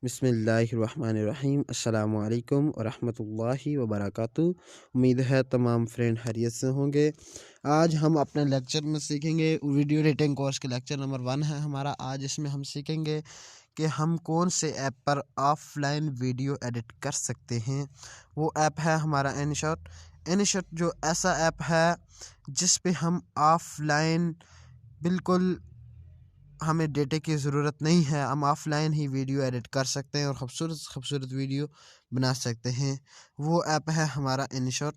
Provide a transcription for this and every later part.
बिस्मिल्लाहिर्रहमानिर्रहीम अस्सलामुअलैकुम वरहमतुल्लाहि वबरकातुहू। उम्मीद है तमाम फ्रेंड खैरियत से होंगे। आज हम अपने लेक्चर में सीखेंगे वीडियो एडिटिंग कोर्स के लेक्चर नंबर 1 है हमारा। आज इसमें हम सीखेंगे कि हम कौन से ऐप पर ऑफलाइन वीडियो एडिट कर सकते हैं। वो ऐप है हमारा एनीशॉट। एनीशॉट जो ऐसा ऐप है जिस पे हम ऑफलाइन बिल्कुल हमें डेटे की ज़रूरत नहीं है, हम ऑफलाइन ही वीडियो एडिट कर सकते हैं और ख़ूबसूरत वीडियो बना सकते हैं। वो ऐप है हमारा एनीशॉट।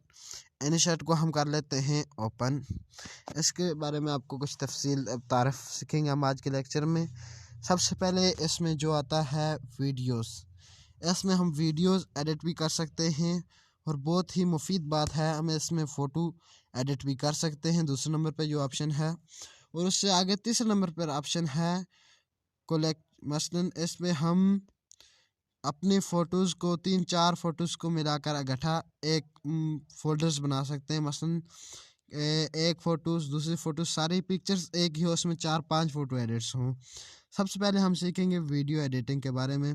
एनीशॉट को हम कर लेते हैं ओपन। इसके बारे में आपको कुछ तफसील तारफ़ सीखेंगे हम आज के लेक्चर में। सबसे पहले इसमें जो आता है वीडियोस, इसमें हम वीडियोस एडिट भी कर सकते हैं और बहुत ही मुफीद बात है, हमें इसमें फ़ोटो एडिट भी कर सकते हैं। दूसरे नंबर पर जो ऑप्शन है, और उससे आगे तीसरे नंबर पर ऑप्शन है कोलेक्ट। मसलन इसमें हम अपनी फ़ोटोज़ को 3-4 फ़ोटोज़ को मिलाकर इकट्ठा एक फ़ोल्डर्स बना सकते हैं। मसलन एक फ़ोटोज़, दूसरी फ़ोटोज़, सारी पिक्चर्स एक ही हो, उसमें 4-5 फ़ोटो एडिट्स हों। सबसे पहले हम सीखेंगे वीडियो एडिटिंग के बारे में।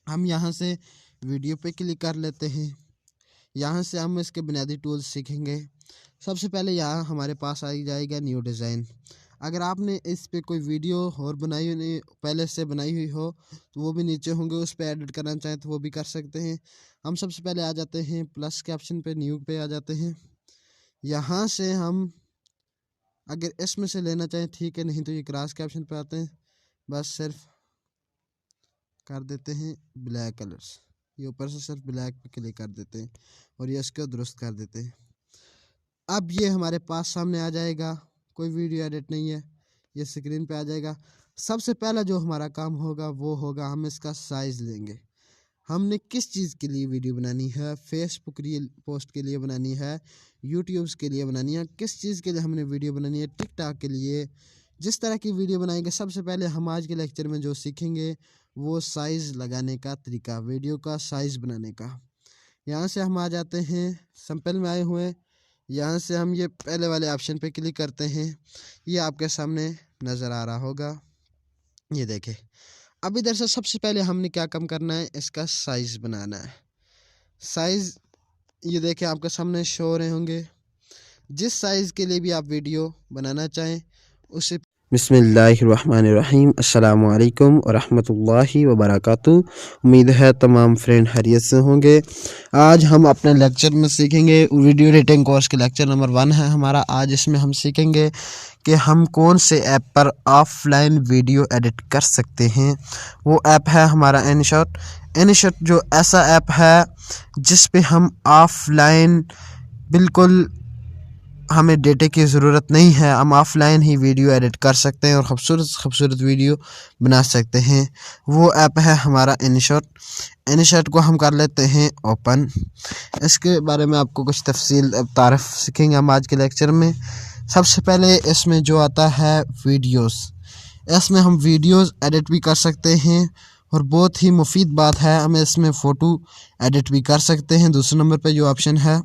हम यहाँ से वीडियो पे क्लिक कर लेते हैं। यहाँ से हम इसके बुनियादी टूल्स सीखेंगे। सबसे पहले यहाँ हमारे पास आ जाएगा न्यू डिज़ाइन। अगर आपने इस पे कोई वीडियो और बनाई हुई पहले से बनाई हुई हो तो वो भी नीचे होंगे, उस पर एडिट करना चाहें तो वो भी कर सकते हैं। हम सबसे पहले आ जाते हैं प्लस के ऑप्शन पे, न्यू पे आ जाते हैं। यहाँ से हम अगर इसमें से लेना चाहें ठीक है, नहीं तो ये क्रॉस के ऑप्शन पे आते हैं। बस सिर्फ कर देते हैं ब्लैक कलर्स, ये ऊपर से सिर्फ ब्लैक पे क्लिक कर देते हैं और ये इसको दुरुस्त कर देते हैं। अब ये हमारे पास सामने आ जाएगा, कोई वीडियो एडिट नहीं है, ये स्क्रीन पे आ जाएगा। सबसे पहला जो हमारा काम होगा वो होगा हम इसका साइज़ लेंगे। हमने किस चीज़ के लिए वीडियो बनानी है, फेसबुक रील पोस्ट के लिए बनानी है, यूट्यूब्स के लिए बनानी है, किस चीज़ के लिए हमने वीडियो बनानी है, टिकटॉक के लिए। जिस तरह की वीडियो बनाएंगे, सबसे पहले हम आज के लेक्चर में जो सीखेंगे वो साइज़ लगाने का तरीका, वीडियो का साइज़ बनाने का। यहाँ से हम आ जाते हैं, सिंपल में आए हुए। यहाँ से हम ये पहले वाले ऑप्शन पे क्लिक करते हैं, ये आपके सामने नज़र आ रहा होगा, ये देखें। अब इधर से सबसे पहले हमने क्या काम करना है, इसका साइज़ बनाना है। साइज़ ये देखें आपके सामने शो हो रहे होंगे। जिस साइज़ के लिए भी आप वीडियो बनाना चाहें उसे बिस्मिल्लाहिर्रहमानिर्रहीम अस्सलामुअलैकुम वरहमतुल्लाहि वबरकातुहू। उम्मीद है तमाम फ्रेंड खैरियत से होंगे। आज हम अपने लेक्चर में सीखेंगे वीडियो एडिटिंग कोर्स के लेक्चर नंबर 1 है हमारा। आज इसमें हम सीखेंगे कि हम कौन से ऐप पर ऑफलाइन वीडियो एडिट कर सकते हैं। वो ऐप है हमारा एनीशॉट। एनीशॉट जो ऐसा ऐप है जिस पे हम ऑफलाइन बिल्कुल हमें डेटे की ज़रूरत नहीं है, हम ऑफलाइन ही वीडियो एडिट कर सकते हैं और ख़ूबसूरत वीडियो बना सकते हैं। वो ऐप है हमारा एनीशॉट। एनीशॉट को हम कर लेते हैं ओपन। इसके बारे में आपको कुछ तफसील तारफ़ सीखेंगे हम आज के लेक्चर में। सबसे पहले इसमें जो आता है वीडियोस, इसमें हम वीडियोस एडिट भी कर सकते हैं और बहुत ही मुफीद बात है, हमें इसमें फ़ोटो एडिट भी कर सकते हैं। दूसरे नंबर पर जो ऑप्शन है,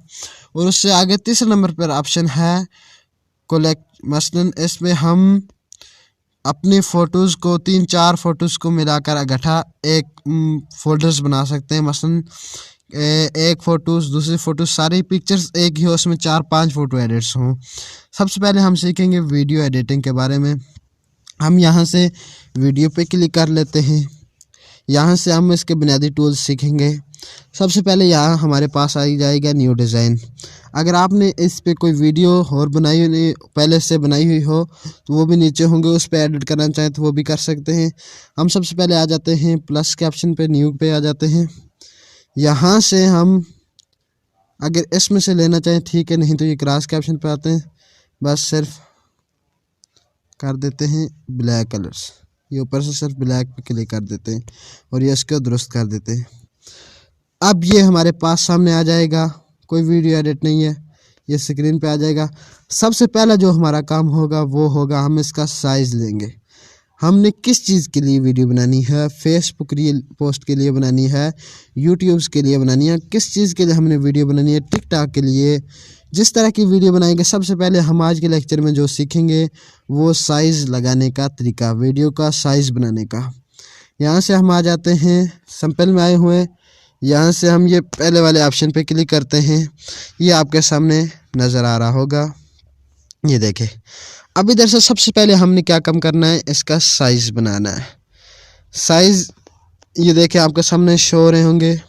और उससे आगे तीसरे नंबर पर ऑप्शन है कोलेक्ट। मसलन इसमें हम अपनी फ़ोटोज़ को 3-4 फ़ोटोज़ को मिलाकर इकट्ठा एक फ़ोल्डर्स बना सकते हैं। मसलन एक फ़ोटोज़, दूसरी फ़ोटोज़, सारी पिक्चर्स एक ही हो, उसमें 4-5 फ़ोटो एडिट्स हों। सबसे पहले हम सीखेंगे वीडियो एडिटिंग के बारे में। हम यहाँ से वीडियो पे क्लिक कर लेते हैं। यहाँ से हम इसके बुनियादी टूल्स सीखेंगे। सबसे पहले यहाँ हमारे पास आ जाएगा न्यू डिज़ाइन। अगर आपने इस पे कोई वीडियो और बनाई हुई पहले से बनाई हुई हो तो वो भी नीचे होंगे, उस पर एडिट करना चाहें तो वो भी कर सकते हैं। हम सबसे पहले आ जाते हैं प्लस के ऑप्शन पे, न्यू पे आ जाते हैं। यहाँ से हम अगर इसमें से लेना चाहें ठीक है, नहीं तो ये क्रॉस के ऑप्शन पे आते हैं। बस सिर्फ कर देते हैं ब्लैक कलर्स, ये ऊपर से सिर्फ ब्लैक पे क्लिक कर देते हैं और ये इसको दुरुस्त कर देते हैं। अब ये हमारे पास सामने आ जाएगा, कोई वीडियो एडिट नहीं है, ये स्क्रीन पे आ जाएगा। सबसे पहला जो हमारा काम होगा वो होगा हम इसका साइज़ लेंगे। हमने किस चीज़ के लिए वीडियो बनानी है, फेसबुक रील पोस्ट के लिए बनानी है, यूट्यूब्स के लिए बनानी है, किस चीज़ के लिए हमने वीडियो बनानी है, टिकटॉक के लिए। जिस तरह की वीडियो बनाएंगे, सबसे पहले हम आज के लेक्चर में जो सीखेंगे वो साइज़ लगाने का तरीका, वीडियो का साइज़ बनाने का। यहाँ से हम आ जाते हैं सिंपल में आए हुए। यहाँ से हम ये पहले वाले ऑप्शन पे क्लिक करते हैं। ये आपके सामने नज़र आ रहा होगा, ये देखें। अब इधर से सबसे पहले हमने क्या काम करना है, इसका साइज़ बनाना है। साइज़ ये देखें आपके सामने शो हो रहे होंगे।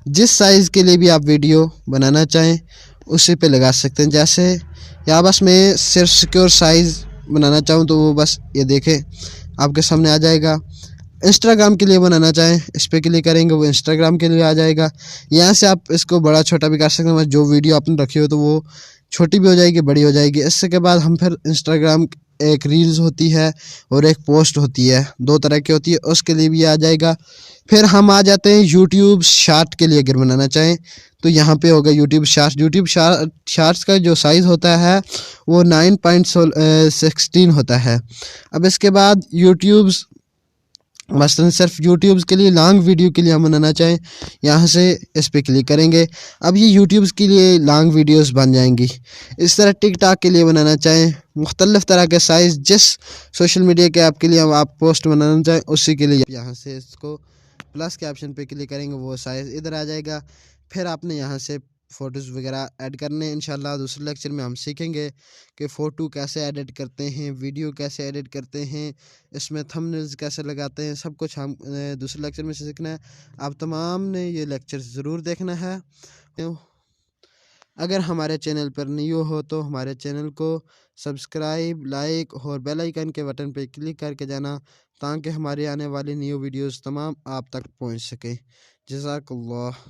जिस साइज़ के लिए भी आप वीडियो बनाना चाहें उसी पे लगा सकते हैं। जैसे यहाँ बस मैं सिर्फ सिक्योर साइज़ बनाना चाहूँ तो वो बस ये देखें आपके सामने आ जाएगा। इंस्टाग्राम के लिए बनाना चाहें इस पर क्लिक करेंगे, वो इंस्टाग्राम के लिए आ जाएगा। यहाँ से आप इसको बड़ा छोटा भी कर सकते हैं, जो वीडियो आपने रखी हो तो वो छोटी भी हो जाएगी, बड़ी हो जाएगी। इससे के बाद हम फिर इंस्टाग्राम एक रील्स होती है और एक पोस्ट होती है, दो तरह की होती है, उसके लिए भी आ जाएगा। फिर हम आ जाते हैं यूट्यूब शॉर्ट के लिए। अगर बनाना चाहें तो यहाँ पे होगा यूट्यूब शॉर्ट। यूट्यूब शॉर्ट्स का जो साइज़ होता है वो 9.16 होता है। अब इसके बाद यूट्यूब मसलन सिर्फ यूट्यूब के लिए लॉन्ग वीडियो के लिए हम बनाना चाहें, यहाँ से इस पर क्लिक करेंगे। अब ये यूट्यूब के लिए लॉन्ग वीडियोस बन जाएंगी। इस तरह टिकटॉक के लिए बनाना चाहें, मुख्तलिफ़ तरह के साइज़ जिस सोशल मीडिया के ऐप के लिए आप पोस्ट बनाना चाहें उसी के लिए यहाँ से इसको प्लस के ऑप्शन पे क्लिक करेंगे, वो साइज़ इधर आ जाएगा। फिर आपने यहाँ से फ़ोटोज़ वगैरह ऐड करने हैं। इंशाल्लाह दूसरे लेक्चर में हम सीखेंगे कि फ़ोटो कैसे एडिट करते हैं, वीडियो कैसे एडिट करते हैं, इसमें थंबनेल्स कैसे लगाते हैं, सब कुछ हम दूसरे लेक्चर में सीखना है। आप तमाम ने ये लेक्चर ज़रूर देखना है। अगर हमारे चैनल पर न्यू हो तो हमारे चैनल को सब्सक्राइब, लाइक और बेल आइकन के बटन पर क्लिक करके जाना, ताकि हमारे आने वाली न्यू वीडियोस तमाम आप तक पहुंच सके। जज़ाकल्लाह।